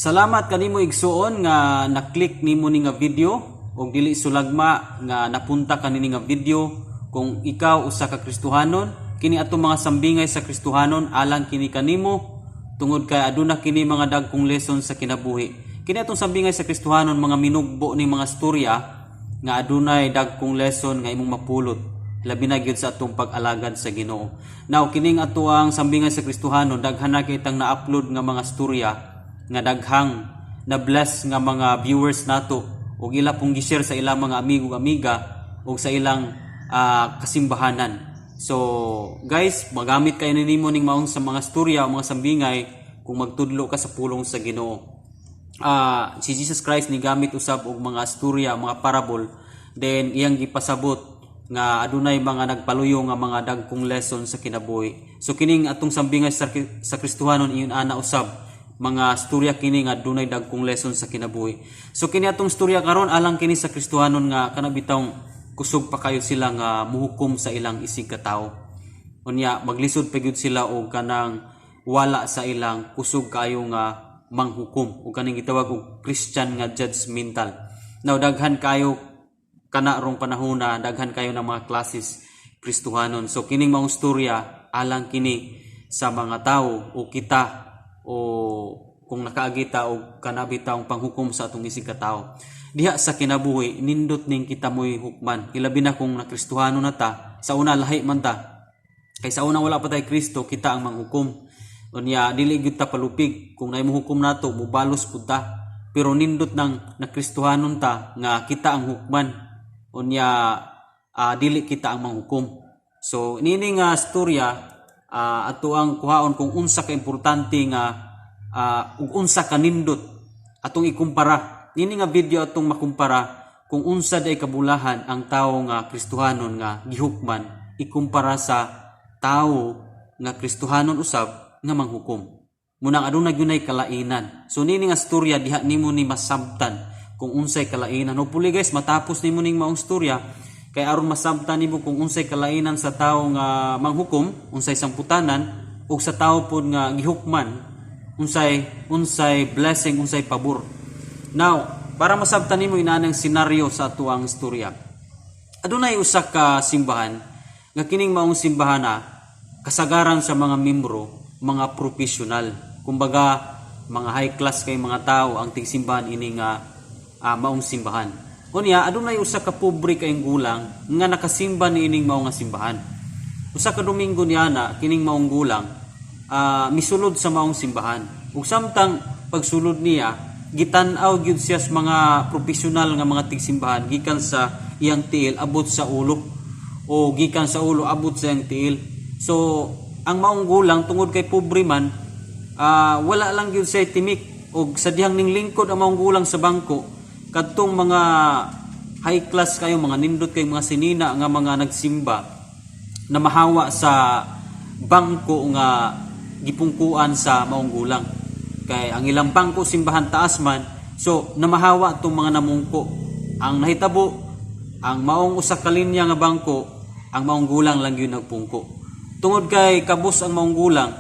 Salamat kanimo igsuon nga na-click nimo ni nga video ug dili sulagma nga napunta kanini nga video. Kung ikaw usa ka Kristohanon, kini atong mga sambingay sa Kristohanon alang kini kanimo tungod kay aduna kini mga dagkong lesson sa kinabuhi. Kini atong sambingay sa Kristohanon mga minugbo ni mga storya nga adunay dagkong lesson nga imong mapulot labi na gyud sa atong pag-alagad sa Ginoo. Now kining atuang sambingay sa Kristohanon daghan na kitang na-upload nga mga storya nga daghang na bless nga mga viewers nato ug ila pong gi-share sa ilang mga amigo amiga ug sa ilang kasimbahanan. So guys, magamit kayo nimo ning maong sa mga storya o mga sambingay kung magtudlo ka sa pulong sa Ginoo. Si Jesus Christ ni gamit usab og mga storya, mga parable, then iyang gipasabot nga adunay mga nagpaluyo nga mga dagkong lesson sa kinabuhi. So kining atong sambingay sa Kristohanon iyon ana usab mga storya kini nga dunay dagkong lesson sa kinabuhi. So kini atong storya karon alang kini sa Kristohanon nga kana bitawng kusog pa kayo sila nga muhukom sa ilang isig ka tawo. Unya maglisod pa gyud sila og kanang wala sa ilang kusog kayo nga manghukom ug kaning gitawag og Christian nga judgmental. Now daghan kayo kana rong panahona, daghan kayo ng mga classes Kristohanon. So kining maong storya alang kini sa mga tawo o kita o kung nakaagita o kanabitawng panghukom sa atong isig ka tawo. Diha sa kinabuhi nindot ning kita moy hukman. Ilabi na kung nakristohano na ta, sa una lahi man ta. Kay sa una wala pa tay Kristo, kita ang manghukom. Unya dili gyud ta palupig kung naay mohukom nato mubalos pud ta. Pero nindot nang nakristohanon ta nga kita ang hukman. Unya dili kita ang manghukom. So nini nga storya ato ang kuhaon kung unsa ka importante nga ug unsa ka nindot atong ikumpara. Nini nga video atong makumpara kung unsa day kabulahan ang tawo nga Kristohanon nga gihukman ikumpara sa tawo nga Kristohanon usab nga manghukom. Munang aduna gyunay kalainan. So nini nga storya diha nimo ni masabtan kung unsay kalainan. Hopefully guys matapos nimo ning maong storya kay aron masabtan nimo kung unsay kalainan sa tawo nga manghukom, unsay samputanan ug sa tawo pod nga gihukman, unsay blessing, unsay pabor. Now, para masabtan nimo inanang senaryo sa atuang istorya. Adunay usa ka simbahan nga kining maong simbahana kasagaran sa mga membro, mga professional. Kumbaga, mga high class kay mga tao ang tigsimbahan ini nga maong simbahan. Unya adunay usa ka pobre kay gulang nga nakasimba niining mao nga simbahan. Usa ka Domingo niana kining maong gulang misulod sa maong simbahan. Ug samtang pagsulod niya gitan-aw gyud siya sa mga professional nga mga tigsimbahan gikan sa iyang tiil abot sa ulo o gikan sa ulo abot sa iyang tiil. So ang maong gulang tungod kay pobre man wala lang gyud siya timik og sa dihang ning lingkod ang maong gulang sa bangko kadtong mga high class kayo, mga nindot kay mga sinina nga mga nagsimba na mahawa sa bangko nga gipungkuan sa maong gulang. Kay ang ilang bangko simbahan taas man, so namahawa tong mga namungko. Ang nahitabo, ang maong usa ka linya nga bangko, ang maong gulang lang yun nagpungko. Tungod kay kabus ang maong gulang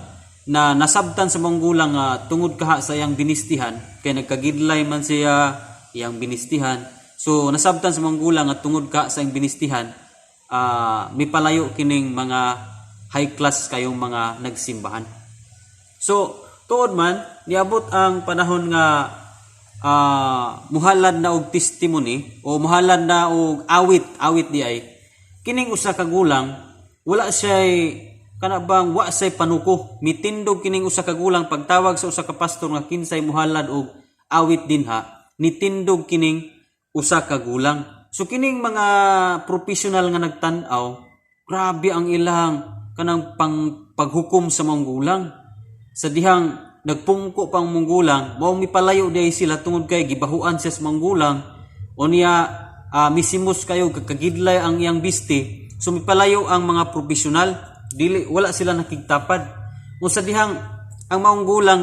na nasabtan sa maong gulang tungod kaha sa iyang binistihan, kay nagkagidlay man siya iyang binistihan. So nasabtan sa mga gulang at tungod ka sa iyang binistihan, mipalayo kining mga high class kayong mga nagsimbahan. So tuod man niabot ang panahon nga muhalad na og testimony o muhalad na og awit di ay kining usa ka gulang wala siya'y kanabang wa say panuko. Mitindog kining usa ka gulang pagtawag sa usa ka pastor nga kinsay muhalad og awit dinha, nitindog kining usa ka gulang. So kining mga professional nga nagtan-aw, grabe ang ilang kanang paghukom sa mga gulang. Sa dihang nagpungko pang mga gulang, mao mipalayo diay sila tungod kay gibahuan siya sa mga gulang. Unya misimos kayo kagidlay ang iyang biste. So mipalayo ang mga professional, dili wala sila nakigtapad. O sa dihang ang maong gulang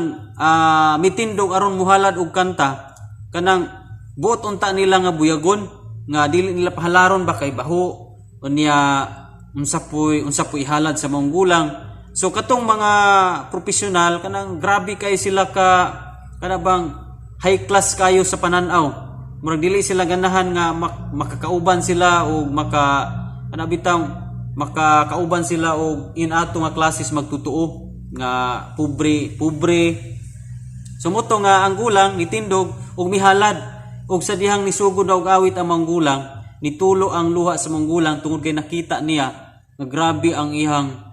mitindog aron muhalad og kanta kanang buot unta nila nga buyagon nga dili nila pahalaron ba kay baho unya unsa poy ihalad sa maong gulang. So katong mga professional kanang grabe kay sila ka kanabang high class kayo sa pananaw. Murag dili sila ganahan nga makakauban sila o makakauban sila og inato nga klases magtutuo nga pobre. Sumuto nga ang gulang nitindog og mihalad og sa dihang nisugod og awit ang mga gulang, nitulo ang luha sa mga gulang tungod kay nakita niya nga grabe ang ihang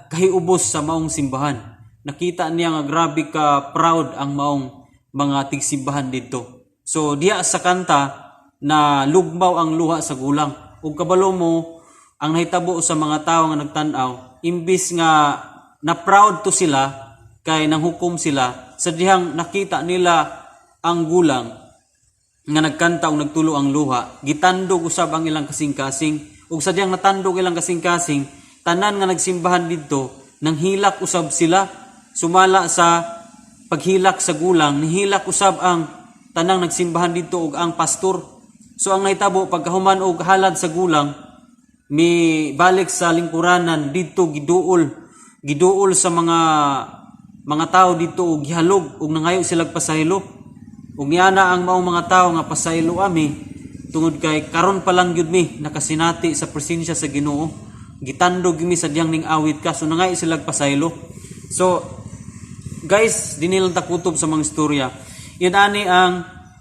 kahiubos sa maong simbahan. Nakita niya nga grabe ka proud ang maong mga tigsimbahan dito. So diya sa kanta na lugmaw ang luha sa gulang. Ug kabalo mo ang nahitabo sa mga tawo nga nagtan-aw, imbis nga na proud to sila kay nanghukom sila sa dihang nakita nila ang gulang nga nagkanta og nagtulo ang luha, gitandog usab ang ilang kasing-kasing. Ug sa dihang natandog ilang kasing-kasing, tanan nga nagsimbahan didto nang hilak usab sila. Sumala sa paghilak sa gulang, nihilak usab ang tanang nagsimbahan didto ug ang pastor. So ang nahitabo pagkahuman og halad sa gulang, mi balik sa lingkuranan didto giduol sa mga tao dito og gihalog ug nangayo sila pasahilo. Ug niana ang maong mga tao nga pasahilo ami tungod kay karon pa lang gyud mi nakasinati sa presensya sa Ginoo. Gitandog mi sa diyang ning awit ka, so nangayo sila pasahilo. So guys, dinilang takutob sa mga istorya. Yan ani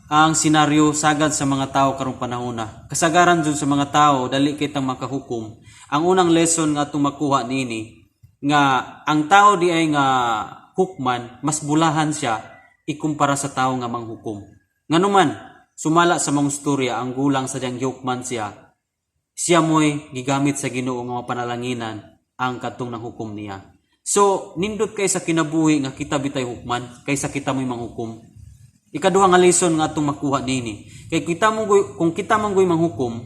ang senaryo sagad sa mga tao karong panahona. Kasagaran jud sa mga tao dali kitang makahukom. Ang unang lesson nga atong makuha niini nga ang tao di ay nga hukman, mas bulahan siya ikumpara sa tao nga manghukom. Nganuman, sumala sa mga istorya ang gulang sa diyang hukman siya mo'y gigamit sa Ginoo nga mapanalanginan ang katong nanghukom niya. So, nindot kay sa kinabuhi nga kita bitay hukman kaysa kita mo'y manghukom. Ikaduha nga lesson nga atong makuha nini. Kay kung kita manggoy manghukom,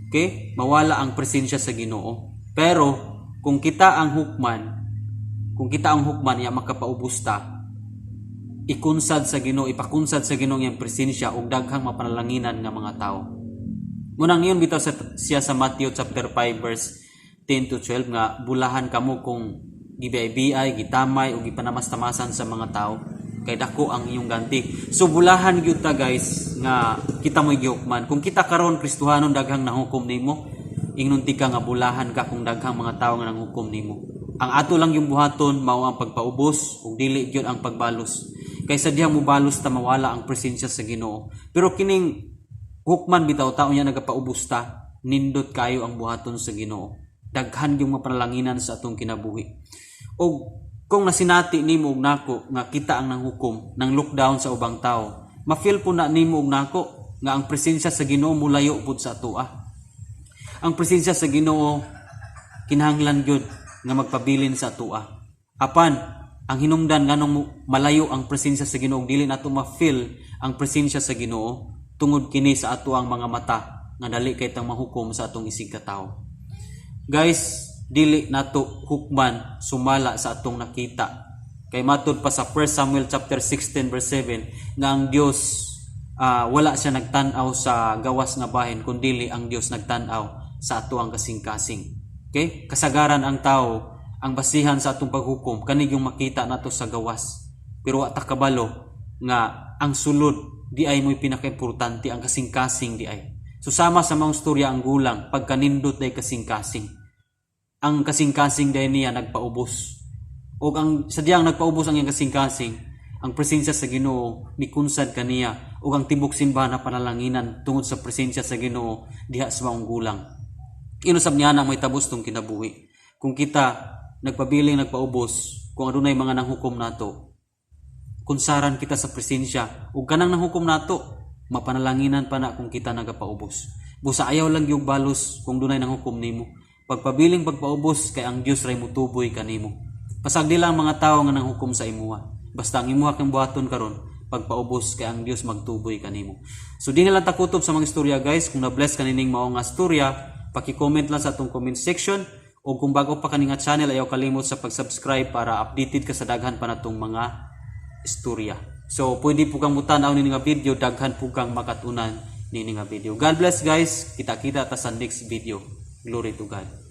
okay, mawala ang presensya sa Ginoo. Pero kung kita ang hukman ya makapaubusta, ikunsad sa Ginoo, ipakunsad sa Ginoo yang presensya ug daghang mapanalanginan nga mga tao. Munang niyon bitaw siya sa Matthew chapter 5 verse 10 to 12 nga bulahan kamo kung gibiyay-biyay, gitamay ug gipanamastamasan sa mga tao kay dako ang iyong ganti. So bulahan gyud ta guys nga kita mo'y gihukman. Kung kita karon Kristohanon daghang nahukom nimo, ingnunti ka nga bulahan ka kung daghang mga tao nga nanghukom nimo. Ang ato lang yung buhaton mao ang pagpaubos ug dili gyud ang pagbalos. Kaysa dihang mobalos ta mawala ang presensya sa Ginoo. Pero kining hukman bitaw tao niya nagapaubos ta, nindot kayo ang buhaton sa Ginoo. Daghan yung mapanalanginan sa atong kinabuhi. Og kung nasinati nimo og nako nga kita ang nanghukom, nang lockdown sa ubang tao, ma-feel po na nimo og nako nga ang presensya sa Ginoo mulayo pud sa atoa. Ang presensya sa Ginoo kinahanglan gyud nga magpabilin sa atoa. Apan ang hinungdan nganong malayo ang presensya sa Ginoo, dili nato ma-feel ang presensya sa Ginoo tungod kini sa ato ang mga mata nga dali kay tang mahukom sa atong isig ka tawo. Guys, dili nato hukman sumala sa atong nakita. Kay matud pa sa 1 Samuel chapter 16 verse 7 nga ang Dios wala siya nagtan-aw sa gawas nga bahin kundi ang Dios nagtan-aw sa ato ang kasing-kasing. Okay? Kasagaran ang tao, ang basihan sa atong paghukom, kanig yung makita nato sa gawas. Pero wa ta kabalo nga ang sulod di ay mo'y pinaka-importante, ang kasing-kasing di ay. So sama sa mga istorya ang gulang, pagkanindot day kasing-kasing. Ang kasing-kasing day niya nagpaubos. O ang sadyang nagpaubos ang iyang kasing-kasing, ang presensya sa Ginoo mikunsad kaniya o ang tibok simbahan na panalanginan tungod sa presensya sa Ginoo diha sa mga gulang. Inusab niya na may tabos tong kinabuhi. Kung kita nagpabiling nagpaubos, kung adunay mga nanghukom nato, kunsaran kita sa presensya ug kanang nanghukom nato, mapanalanginan pa na kung kita nagapaubos. Busa ayaw lang yung balos kung dunay nanghukom nimo. Pagpabiling pagpaubos kay ang Dios ray mutuboy kanimo. Pasagdi lang mga tao nga nanghukom sa imuha. Basta ang imuha kang buhaton karon, pagpaubos kay ang Dios magtuboy kanimo. So di na lang takutob sa mga istorya guys. Kung na-bless kanining mao nga istorya, paki-comment lang sa atong comment section, o kung bago pa kaning channel ayaw kalimot sa pag-subscribe para updated ka sa daghan pa natong mga istorya. So pwede po kang mutan-aw nini nga video, daghan po kang makatunan nini nga video. God bless guys. Kita-kita ta sa next video. Glory to God.